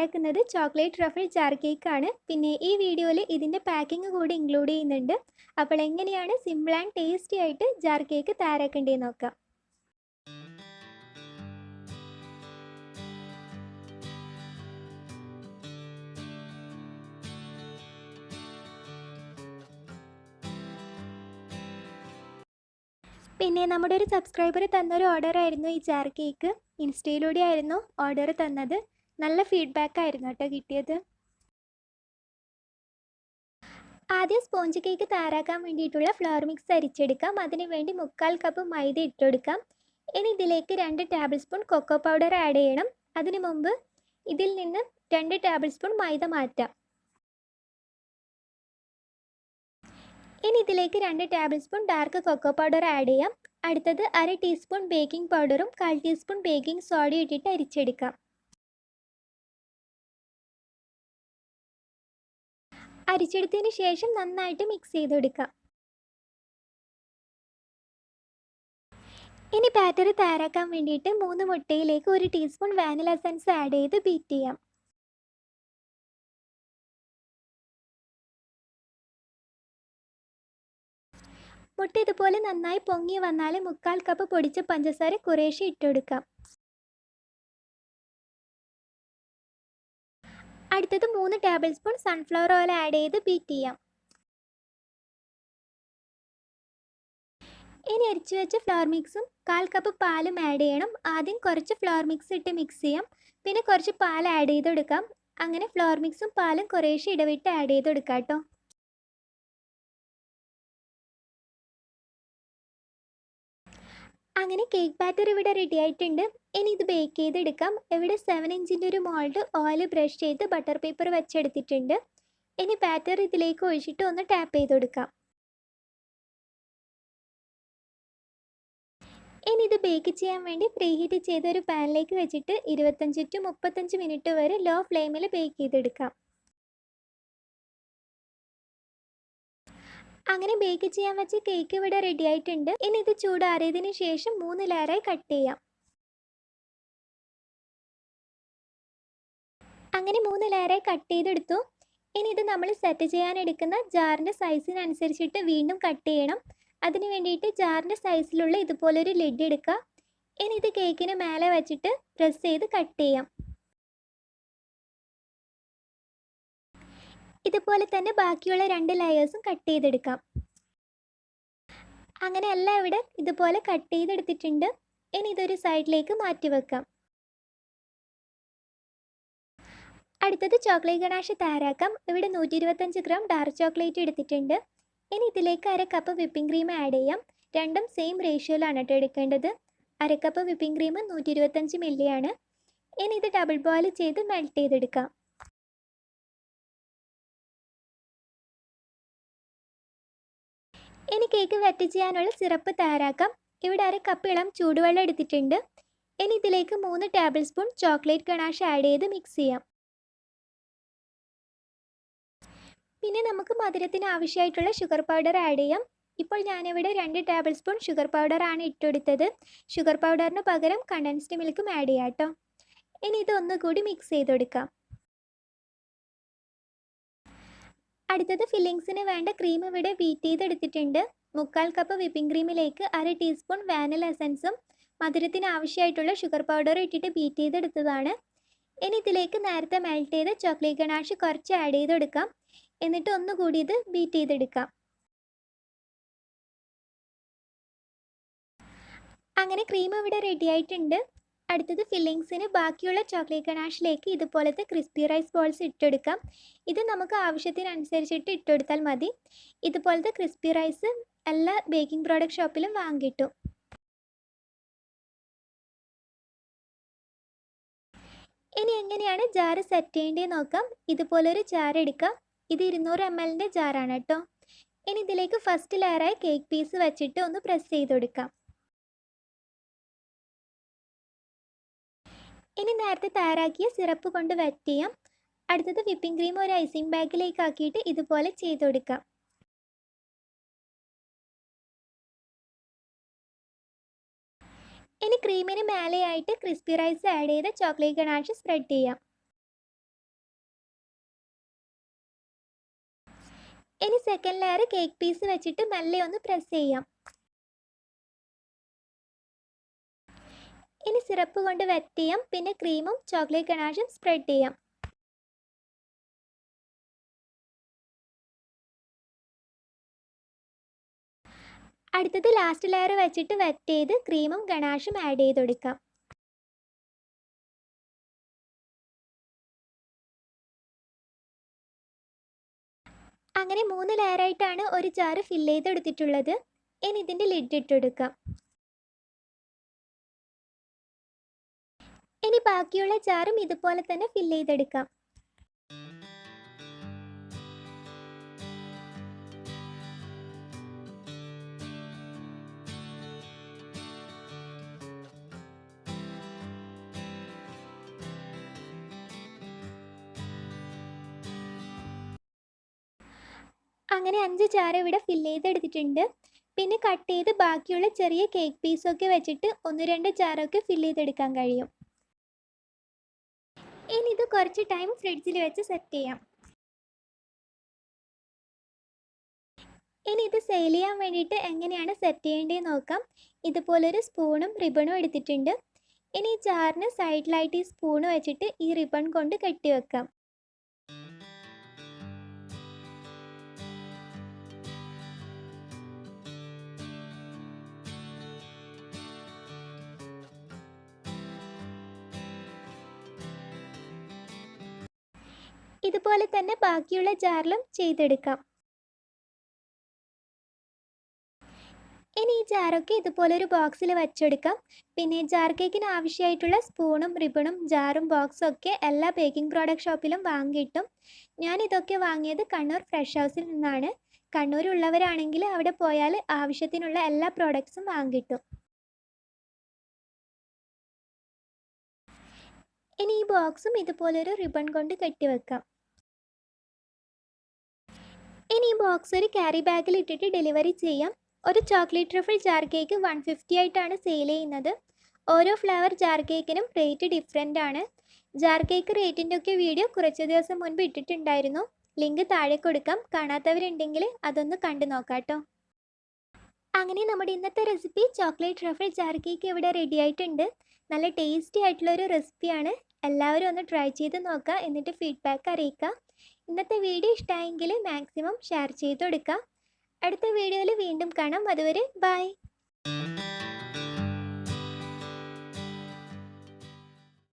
തയ്യാറാക്കുന്നത് chocolate truffle jar കേക്കാണ്. പിന്നെ ഈ വീഡിയോയിൽ ഇതിൻ്റെ പാക്കിംഗ് കൂടി ഇൻക്ലൂഡ് ചെയ്യുന്നുണ്ട്. അപ്പോൾ എങ്ങനെയാണ് സിമ്പിൾ ആൻഡ് ടേസ്റ്റി ആയിട്ട് ജാർ കേക്ക് തയ്യാറാക്കേണ്ടതെന്ന് നോക്കാം. പിന്നെ നമ്മുടെ ഒരു സബ്സ്ക്രൈബർ തന്നൊരു ഓർഡറായിരുന്നു ഈ ജാർ കേക്ക്. ഇൻസ്റ്റയിലൂടെ ആയിരുന്നു ഓർഡർ തന്നത്. നല്ല ഫീഡ്ബാക്ക് ആയിരുന്നു കേട്ടോ കിട്ടിയത്. ആദ്യം സ്പോഞ്ച് കേക്ക് തയ്യാറാക്കാൻ വേണ്ടിയിട്ടുള്ള ഫ്ലവർ മിക്സ് അരിച്ചെടുക്കാം. അതിന് വേണ്ടി 3/4 കപ്പ് മൈദ ഇട്ടെടുക്കാം. ഇനി ഇതിലേക്ക് 2 tablespoon cocoa powder add ചെയ്യണം. അതിനു മുമ്പ് ഇതിൽ നിന്ന് 2 ടേബിൾ സ്പൂൺ മൈദ മാറ്റാം. ഇനി ഇതിലേക്ക് 2 tablespoon dark cocoa powder add ചെയ്യാം. അടുത്തത് 1/2 ടീസ്പൂൺ ബേക്കിംഗ് പൗഡറും 1/4 ടീസ്പൂൺ ബേക്കിംഗ് സോഡയും ഇട്ടിട്ട് അരിച്ചെടുക്കാം. അരിച്ചെടുത്തതിന് ശേഷം നന്നായിട്ട് മിക്സ് ചെയ്തെടുക്കാം. ഇനി ബാറ്റർ തയ്യാറാക്കാൻ വേണ്ടിയിട്ട് 3 മുട്ടയിലേക്ക് 1 ടീസ്പൂൺ വാനില എസൻസ് ആഡ് ചെയ്ത് ബീറ്റ് ചെയ്യാം. മുട്ട ഇതുപോലെ നന്നായി പൊങ്ങി വന്നാൽ 3/4 കപ്പ് പൊടിച്ച പഞ്ചസാര കുറേശ്ശെ ഇട്ടെടുക്കാം. അടുത്തത് 3 table spoon sunflower oil add ചെയ്ത് ബീറ്റ് ചെയ്യാം. ഇനി അരിച്ചു വെച്ച ഫ്ലവർ മിക്സും 1/4 കപ്പ് പാലും ആഡ് ചെയ്യണം. ആദ്യം കുറച്ച് ഫ്ലവർ മിക്സ് ഇട്ട് മിക്സ് ചെയ്യാം. പിന്നെ കുറച്ച് പാൽ ആഡ് ചെയ്തെടുക്കാം. അങ്ങനെ ഫ്ലവർ മിക്സും പാലും കുറേശ്ശെ ഇടവിട്ട് ആഡ് ചെയ്തെടുക്കാം കേട്ടോ. അങ്ങനെ കേക്ക് ബാറ്റർ ഇവിടെ റെഡി ആയിട്ടുണ്ട്. ഇനി ഇത് ബേക്ക് ചെയ്തെടുക്കാം. ഇവിടെ 7 ഇഞ്ചിൻ്റെ ഒരു മോൾഡ് ഓയിൽ ബ്രഷ് ചെയ്ത് ബട്ടർ പേപ്പർ വെച്ചെടുത്തിട്ടുണ്ട്. ഇനി ബാറ്റർ ഇതിലേക്ക് ഒഴിച്ചിട്ട് ഒന്ന് ടാപ്പ് ചെയ്ത് കൊടുക്കാം. ഇനി ഇത് ബേക്ക് ചെയ്യാൻ വേണ്ടി പ്രീഹീറ്റ് ചെയ്ത ഒരു പാനിലേക്ക് വെച്ചിട്ട് 25 to 35 മിനിറ്റ് വരെ ലോ ഫ്ലെയിമിൽ ബേക്ക് ചെയ്തെടുക്കാം. അങ്ങനെ ബേക്ക് ചെയ്യാൻ വെച്ച കേക്ക് ഇവിടെ റെഡി ആയിട്ടുണ്ട്. ഇനി ഇത് ചൂടാറിയതിന് ശേഷം 3 ലെയറായി കട്ട് ചെയ്യാം. അങ്ങനെ 3 ലെയറായി കട്ട് ചെയ്തെടുത്തു. ഇനി ഇത് നമ്മൾ സെറ്റ് ചെയ്യാൻ എടുക്കുന്ന ജാറിൻ്റെ സൈസിനനുസരിച്ചിട്ട് വീണ്ടും കട്ട് ചെയ്യണം. അതിന് വേണ്ടിയിട്ട് ജാറിൻ്റെ സൈസിലുള്ള ഇതുപോലൊരു ലിഡ് എടുക്കുക. ഇനി ഇത് കേക്കിന് മേലെ വെച്ചിട്ട് പ്രസ് ചെയ്ത് കട്ട് ചെയ്യാം. ഇതുപോലെ തന്നെ ബാക്കിയുള്ള 2 ലെയേഴ്സും കട്ട് ചെയ്തെടുക്കാം. അങ്ങനെ എല്ലാം ഇവിടെ ഇതുപോലെ കട്ട് ചെയ്തെടുത്തിട്ടുണ്ട്. ഇനി ഇതൊരു സൈഡിലേക്ക് മാറ്റി വെക്കാം. അടുത്തത് ചോക്ലേറ്റ് ഗണാഷ് തയ്യാറാക്കാം. ഇവിടെ 125 ഗ്രാം ഡാർക്ക് ചോക്ലേറ്റ് എടുത്തിട്ടുണ്ട്. ഇനി ഇതിലേക്ക് 1/2 കപ്പ് വിപ്പിംഗ് ക്രീം ആഡ് ചെയ്യാം. രണ്ടും സെയിം റേഷ്യോയിലാണ് കേട്ടോ എടുക്കേണ്ടത്. 1/2 കപ്പ് വിപ്പിംഗ് ക്രീം 125 ml ആണ്. ഇനി ഇത് ഡബിൾ ബോയിൽ ചെയ്ത് മെൽറ്റ് ചെയ്തെടുക്കാം. ഇനി കേക്ക് വെറ്റ് ചെയ്യാനുള്ള സിറപ്പ് തയ്യാറാക്കാം. ഇവിടെ 1/2 കപ്പ് ഇളം ചൂടുവെള്ളം എടുത്തിട്ടുണ്ട്. ഇനി ഇതിലേക്ക് 3 table spoon chocolate ganache add ചെയ്ത് മിക്സ് ചെയ്യാം. പിന്നെ നമുക്ക് മധുരത്തിന് ആവശ്യമായിട്ടുള്ള ഷുഗർ പൗഡർ ആഡ് ചെയ്യാം. ഇപ്പോൾ ഞാനിവിടെ 2 ടേബിൾ സ്പൂൺ ഷുഗർ പൗഡറാണ് ഇട്ടെടുത്തത്. ഷുഗർ പൗഡറിന് പകരം കണ്ടൻസ്ഡ് മിൽക്കും ആഡ് ചെയ്യാം കേട്ടോ. ഇനി ഇത് ഒന്നുകൂടി മിക്സ് ചെയ്തെടുക്കാം. അടുത്തത് ഫില്ലിങ്സിന് വേണ്ട ക്രീം ഇവിടെ ബീറ്റ് ചെയ്തെടുത്തിട്ടുണ്ട്. 3/4 കപ്പ് വിപ്പിംഗ് ക്രീമിലേക്ക് 1/2 ടീസ്പൂൺ വാനില എസൻസും മധുരത്തിന് ആവശ്യമായിട്ടുള്ള ഷുഗർ പൗഡറും ഇട്ടിട്ട് ബീറ്റ് ചെയ്തെടുത്തതാണ്. ഇനി ഇതിലേക്ക് നേരത്തെ മെൽറ്റ് ചെയ്ത ചോക്ലേറ്റ് ഗണാഷ് കുറച്ച് ആഡ് ചെയ്തെടുക്കാം. എന്നിട്ട് ഒന്നുകൂടി ഇത് ബീറ്റ് ചെയ്തെടുക്കാം. അങ്ങനെ ക്രീം ഇവിടെ റെഡി ആയിട്ടുണ്ട്. അടുത്തത് ഫില്ലിങ്സിന് ബാക്കിയുള്ള ചോക്ലേറ്റ് ഗണാഷിലേക്ക് ഇതുപോലത്തെ ക്രിസ്പി റൈസ് ബോൾസ് ഇട്ടെടുക്കാം. ഇത് നമുക്ക് ആവശ്യത്തിനനുസരിച്ചിട്ട് ഇട്ടെടുത്താൽ മതി. ഇതുപോലത്തെ ക്രിസ്പി റൈസ് എല്ലാ ബേക്കിംഗ് പ്രോഡക്റ്റ് ഷോപ്പിലും വാങ്ങിക്കിട്ടും. ഇനി എങ്ങനെയാണ് ജാറ് സെറ്റ് ചെയ്യേണ്ടതെന്ന് നോക്കാം. ഇതുപോലൊരു ജാർ എടുക്കാം. ഇത് 200 ml ജാറാണ് കേട്ടോ. ഇനി ഇതിലേക്ക് ഫസ്റ്റ് ലെയറായി കേക്ക് പീസ് വെച്ചിട്ട് ഒന്ന് പ്രസ് ചെയ്ത് കൊടുക്കാം. ഇനി നേരത്തെ തയ്യാറാക്കിയ സിറപ്പ് കൊണ്ട് വെറ്റ് ചെയ്യാം. അടുത്തത് വിപ്പിംഗ് ക്രീം ഒരു ഐസിങ് ബാഗിലേക്ക് ആക്കിയിട്ട് ഇതുപോലെ ചെയ്ത് കൊടുക്കാം. ഇനി ക്രീമിന് മേലെയായിട്ട് ക്രിസ്പി റൈസ് ആഡ് ചെയ്ത് ചോക്ലേറ്റ് ഗണാഷ് സ്പ്രെഡ് ചെയ്യാം. ഇനി സെക്കൻഡ് ലെയർ കേക്ക് പീസ് വെച്ചിട്ട് മെല്ലെ ഒന്ന് പ്രസ് ചെയ്യാം. ഇനി സിറപ്പ് കൊണ്ട് വെറ്റ് ചെയ്യാം. പിന്നെ ക്രീമും ചോക്ലേറ്റ് ഗനാഷും സ്പ്രെഡ് ചെയ്യാം. അടുത്തത് ലാസ്റ്റ് ലെയർ വെച്ചിട്ട് വെറ്റ് ചെയ്ത് ക്രീമും ഗനാഷും ആഡ് ചെയ്ത് കൊടുക്കാം. അങ്ങനെ 3 ലെയറായിട്ടാണ് ഒരു ജാറ് ഫില്ല് ചെയ്തെടുത്തിട്ടുള്ളത്. ഇനി ഇതിൻ്റെ ലിഡ് ഇട്ടെടുക്കാം. ഇനി ബാക്കിയുള്ള ജാറും ഇതുപോലെ തന്നെ ഫില്ല് ചെയ്തെടുക്കാം. അങ്ങനെ 5 ജാർ ഇവിടെ ഫില്ല് ചെയ്തെടുത്തിട്ടുണ്ട്. പിന്നെ കട്ട് ചെയ്ത് ബാക്കിയുള്ള ചെറിയ കേക്ക് പീസൊക്കെ വെച്ചിട്ട് 1-2 ജാറൊക്കെ ഫില്ല് ചെയ്തെടുക്കാൻ കഴിയും. ഇനി ഇത് കുറച്ച് ടൈം ഫ്രിഡ്ജിൽ വെച്ച് സെറ്റ് ചെയ്യാം. ഇനി ഇത് സെയിൽ ചെയ്യാൻ വേണ്ടിയിട്ട് എങ്ങനെയാണ് സെറ്റ് ചെയ്യേണ്ടതെന്ന് നോക്കാം. ഇതുപോലൊരു സ്പൂണും റിബണും എടുത്തിട്ടുണ്ട്. ഇനി ഈ ജാറിന് സൈഡിലായിട്ട് ഈ സ്പൂൺ വെച്ചിട്ട് ഈ റിബൺ കൊണ്ട് കെട്ടി വെക്കാം. ഇതുപോലെ തന്നെ ബാക്കിയുള്ള ജാറിലും ചെയ്തെടുക്കാം. ഇനി ഈ ജാറൊക്കെ ഇതുപോലൊരു ബോക്സിൽ വെച്ചെടുക്കാം. പിന്നെ ജാർ കേക്കിന് ആവശ്യമായിട്ടുള്ള സ്പൂണും റിബണും ജാറും ബോക്സും ഒക്കെ എല്ലാ ബേക്കിംഗ് പ്രോഡക്റ്റ് ഷോപ്പിലും വാങ്ങിയിട്ടും. ഞാനിതൊക്കെ വാങ്ങിയത് കണ്ണൂർ ഫ്രഷ് ഹൗസിൽ നിന്നാണ്. കണ്ണൂരുള്ളവരാണെങ്കിൽ അവിടെ പോയാൽ ആവശ്യത്തിനുള്ള എല്ലാ പ്രോഡക്ട്സും വാങ്ങിയിട്ടും. ഇനി ഈ ബോക്സും ഇതുപോലൊരു റിബൺ കൊണ്ട് കെട്ടിവെക്കാം. ഇനി ഈ ബോക്സ് ഒരു ക്യാരി ബാഗിൽ ഇട്ടിട്ട് ഡെലിവറി ചെയ്യാം. ഒരു ചോക്ലേറ്റ് ട്രഫിൾ ജാർ കേക്ക് 150 ആയിട്ടാണ് സെയിൽ ചെയ്യുന്നത്. ഓരോ ഫ്ലേവർ ജാർ കേക്കിനും റേറ്റ് ഡിഫറെൻ്റ് ആണ്. ജാർ കേക്ക് റേറ്റിൻ്റെ ഒക്കെ വീഡിയോ കുറച്ച് ദിവസം മുൻപ് ഇട്ടിട്ടുണ്ടായിരുന്നു. ലിങ്ക് താഴെ കൊടുക്കാം. കാണാത്തവരുണ്ടെങ്കിൽ അതൊന്ന് കണ്ടു നോക്കാം കേട്ടോ. അങ്ങനെ നമ്മുടെ ഇന്നത്തെ recipe chocolate truffle jar cake ഇവിടെ റെഡി ആയിട്ടുണ്ട്. നല്ല ടേസ്റ്റി ആയിട്ടുള്ളൊരു റെസിപ്പിയാണ്. എല്ലാവരും ഒന്ന് ട്രൈ ചെയ്ത് നോക്കുക. എന്നിട്ട് ഫീഡ്ബാക്ക് അറിയിക്കുക. ഇന്നത്തെ വീഡിയോ ഇഷ്ടമായെങ്കിൽ മാക്സിമം ഷെയർ ചെയ്ത് കൊടുക്കുക. അടുത്ത വീഡിയോയിൽ വീണ്ടും കാണാം. അതുവരെ ബൈ.